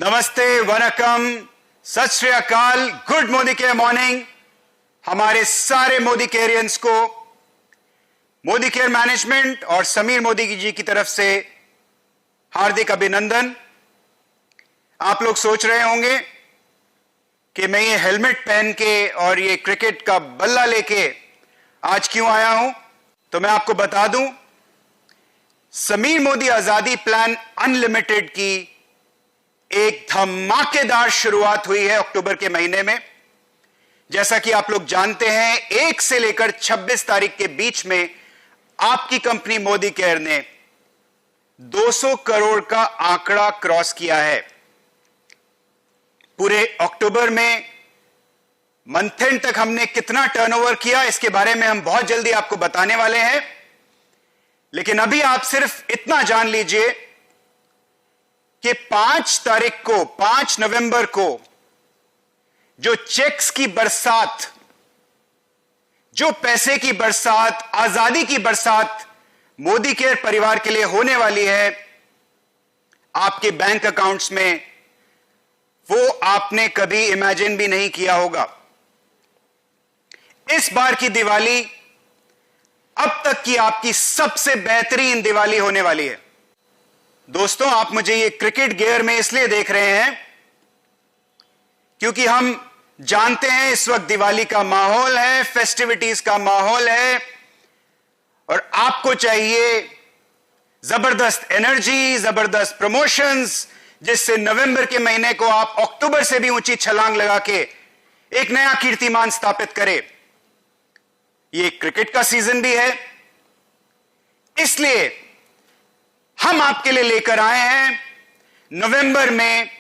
नमस्ते, वनकम, सत श्री अकाल, गुड मोदी केयर मॉर्निंग। हमारे सारे मोदी केयरियंस को मोदी केयर मैनेजमेंट और समीर मोदी जी की तरफ से हार्दिक अभिनंदन। आप लोग सोच रहे होंगे कि मैं ये हेलमेट पहन के और ये क्रिकेट का बल्ला लेके आज क्यों आया हूं, तो मैं आपको बता दूं, समीर मोदी आजादी प्लान अनलिमिटेड की एक धमाकेदार शुरुआत हुई है अक्टूबर के महीने में। जैसा कि आप लोग जानते हैं, 1 से लेकर 26 तारीख के बीच में आपकी कंपनी मोदी केयर ने 200 करोड़ का आंकड़ा क्रॉस किया है। पूरे अक्टूबर में मंथ एंड तक हमने कितना टर्नओवर किया, इसके बारे में हम बहुत जल्दी आपको बताने वाले हैं। लेकिन अभी आप सिर्फ इतना जान लीजिए कि 5 नवंबर को जो चेक्स की बरसात, जो पैसे की बरसात, आजादी की बरसात मोदी केयर परिवार के लिए होने वाली है आपके बैंक अकाउंट्स में, वो आपने कभी इमेजिन भी नहीं किया होगा। इस बार की दिवाली अब तक की आपकी सबसे बेहतरीन दिवाली होने वाली है। दोस्तों, आप मुझे ये क्रिकेट गियर में इसलिए देख रहे हैं क्योंकि हम जानते हैं इस वक्त दिवाली का माहौल है, फेस्टिविटीज का माहौल है, और आपको चाहिए जबरदस्त एनर्जी, जबरदस्त प्रमोशंस, जिससे नवंबर के महीने को आप अक्टूबर से भी ऊंची छलांग लगा के एक नया कीर्तिमान स्थापित करें। ये क्रिकेट का सीजन भी है, इसलिए हम आपके लिए लेकर आए हैं नवंबर में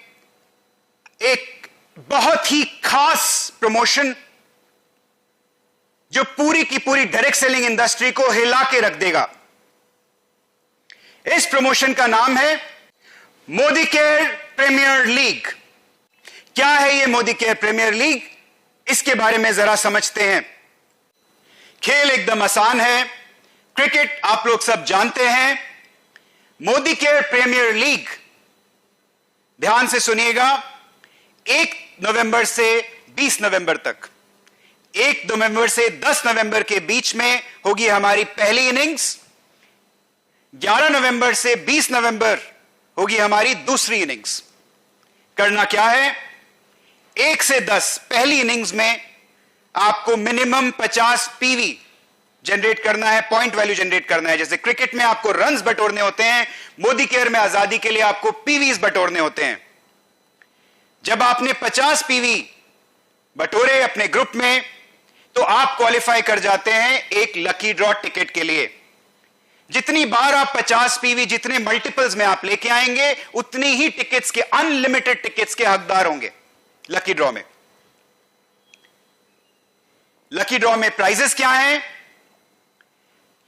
एक बहुत ही खास प्रमोशन जो पूरी की पूरी डायरेक्ट सेलिंग इंडस्ट्री को हिला के रख देगा। इस प्रमोशन का नाम है मोदी केयर प्रीमियर लीग। क्या है ये मोदी केयर प्रीमियर लीग, इसके बारे में जरा समझते हैं। खेल एकदम आसान है, क्रिकेट आप लोग सब जानते हैं। मोदी केयर प्रीमियर लीग, ध्यान से सुनिएगा, 1 नवंबर से 20 नवंबर तक, 1 नवंबर से 10 नवंबर के बीच में होगी हमारी पहली इनिंग्स। 11 नवंबर से 20 नवंबर होगी हमारी दूसरी इनिंग्स। करना क्या है, 1 से 10 पहली इनिंग्स में आपको मिनिमम 50 पीवी जनरेट करना है, पॉइंट वैल्यू जनरेट करना है। जैसे क्रिकेट में आपको रन्स बटोरने होते हैं, मोदी केयर में आजादी के लिए आपको पीवीज बटोरने होते हैं। जब आपने 50 पीवी बटोरे अपने ग्रुप में, तो आप क्वालिफाई कर जाते हैं एक लकी ड्रॉ टिकट के लिए। जितनी बार आप 50 पीवी, जितने मल्टीपल्स में आप लेके आएंगे, उतनी ही टिकट्स के, अनलिमिटेड टिकट्स के हकदार होंगे लकी ड्रॉ में। लकी ड्रॉ में प्राइजेस क्या हैं?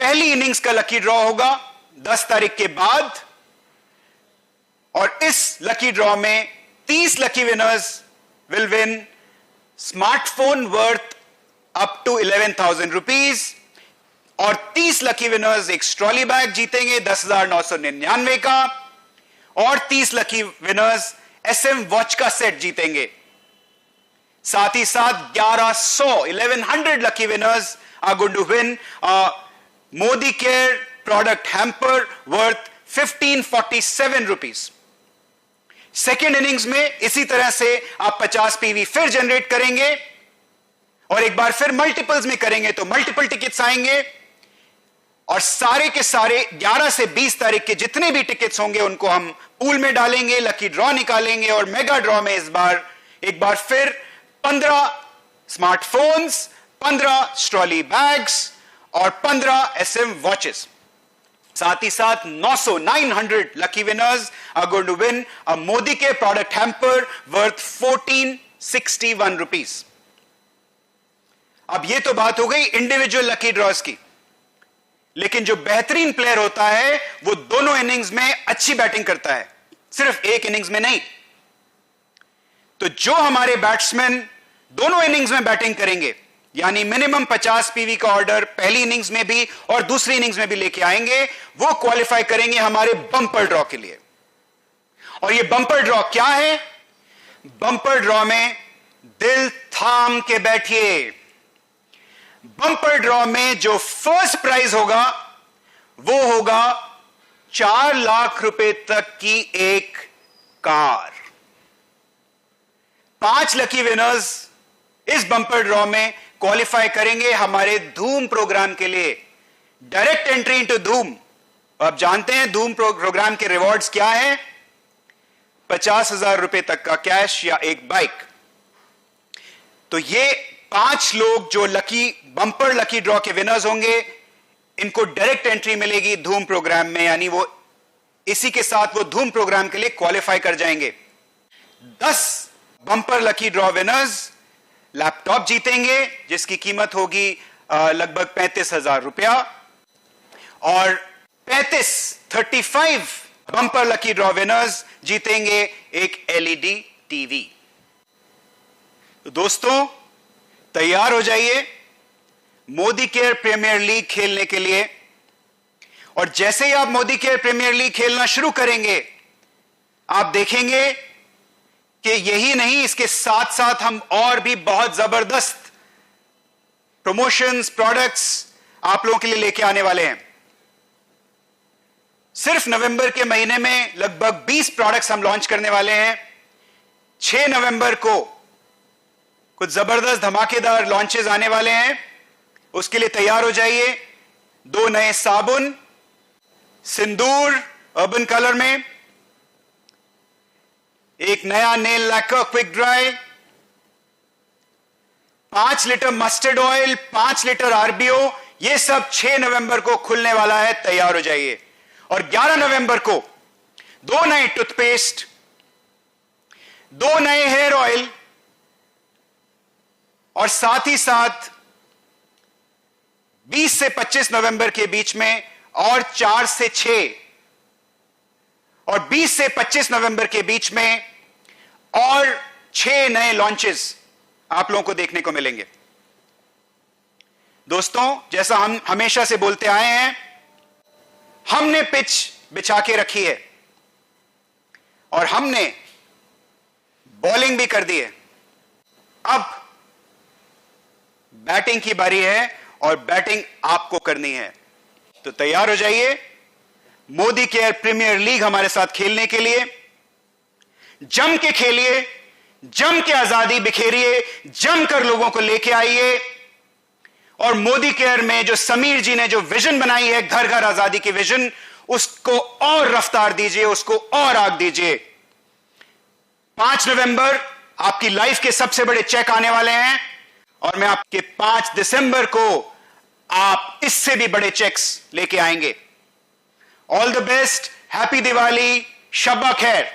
पहली इनिंग्स का लकी ड्रॉ होगा 10 तारीख के बाद, और इस लकी ड्रॉ में 30 lucky winners will win smartphone worth up to 11,000 rupees, और 30 लकी विनर्स एक ट्रॉली बैग जीतेंगे 10,999 का, और 30 लकी विनर्स SM वॉच का सेट जीतेंगे। साथ ही साथ 1100 lucky winners are going to win Modi care product hamper worth 1547 rupees. Second innings में इसी तरह से आप 50 पीवी फिर जनरेट करेंगे, और एक बार फिर मल्टीपल्स में करेंगे तो मल्टीपल टिकट्स आएंगे, और सारे के सारे 11 से 20 तारीख के जितने भी टिकट्स होंगे उनको हम पूल में डालेंगे, लकी ड्रॉ निकालेंगे, और मेगा ड्रॉ में इस बार एक बार फिर 15 स्मार्टफोन्स, 15 ट्रॉली बैग्स और 15 SM वॉचेस। साथ ही साथ 900 lucky winners are going to win a Modi care product hamper worth 1461 rupees. अब ये तो बात हो गई इंडिविजुअल लकी ड्रॉज की, लेकिन जो बेहतरीन प्लेयर होता है वो दोनों इनिंग्स में अच्छी बैटिंग करता है, सिर्फ एक इनिंग्स में नहीं। तो जो हमारे बैट्समैन दोनों इनिंग्स में बैटिंग करेंगे, यानी मिनिमम 50 पीवी का ऑर्डर पहली इनिंग्स में भी और दूसरी इनिंग्स में भी लेके आएंगे, वो क्वालिफाई करेंगे हमारे बम्पर ड्रॉ के लिए। और ये बंपर ड्रॉ क्या है? बंपर ड्रॉ में दिल थाम के बैठिए। बंपर ड्रॉ में जो फर्स्ट प्राइज होगा वो होगा 4 लाख रुपए तक की एक कार। 5 लकी विनर्स इस बंपर ड्रॉ में क्वालिफाई करेंगे हमारे धूम प्रोग्राम के लिए। डायरेक्ट एंट्री इनटू धूम। आप जानते हैं धूम प्रोग्राम के रिवॉर्ड्स क्या हैं? 50,000 रुपए तक का कैश या एक बाइक। तो ये 5 लोग जो बंपर लकी ड्रॉ के विनर्स होंगे, इनको डायरेक्ट एंट्री मिलेगी धूम प्रोग्राम में, यानी वो इसी के साथ वो धूम प्रोग्राम के लिए क्वालिफाई कर जाएंगे। 10 bumper lucky draw winners laptop जीतेंगे जिसकी कीमत होगी लगभग 35,000 रुपया, और 35 बंपर लकी ड्रॉ विनर्स जीतेंगे एक एलईडी टीवी। तो दोस्तों तैयार हो जाइए मोदी केयर प्रीमियर लीग खेलने के लिए। और जैसे ही आप मोदी केयर प्रीमियर लीग खेलना शुरू करेंगे, आप देखेंगे कि यही नहीं, इसके साथ साथ हम और भी बहुत जबरदस्त प्रमोशंस, प्रोडक्ट्स आप लोगों के लिए लेके आने वाले हैं। सिर्फ नवंबर के महीने में लगभग 20 प्रोडक्ट्स हम लॉन्च करने वाले हैं। 6 नवंबर को कुछ जबरदस्त धमाकेदार लॉन्चेस आने वाले हैं, उसके लिए तैयार हो जाइए। 2 नए साबुन, सिंदूर अर्बन कलर में, एक नया nail lacquer quick dry, 5 litre mustard oil, 5 litre RBO, ये सब 6 नवंबर को खुलने वाला है, तैयार हो जाइए। और 11 नवंबर को 2 नए टूथपेस्ट, 2 नए हेयर ऑयल, और साथ ही साथ 20 से 25 नवंबर के बीच में और 4 से 6, और 20 से 25 नवंबर के बीच में और 6 नए लॉन्चेस आप लोगों को देखने को मिलेंगे। दोस्तों जैसा हम हमेशा से बोलते आए हैं, हमने पिच बिछा के रखी है और हमने बॉलिंग भी कर दी है। अब बैटिंग की बारी है और बैटिंग आपको करनी है। तो तैयार हो जाइए मोदी केयर प्रीमियर लीग हमारे साथ खेलने के लिए। जम के खेलिए, जम के आजादी बिखेरिए, जमकर लोगों को लेके आइए। और मोदी केयर में जो समीर जी ने जो विजन बनाई है, घर घर आजादी की विजन, उसको और रफ्तार दीजिए, उसको और आग दीजिए। 5 नवंबर आपकी लाइफ के सबसे बड़े चेक आने वाले हैं, और मैं आपके 5 दिसंबर को आप इससे भी बड़े चेक्स लेके आएंगे। All the best, happy Diwali, शब्बा खैर।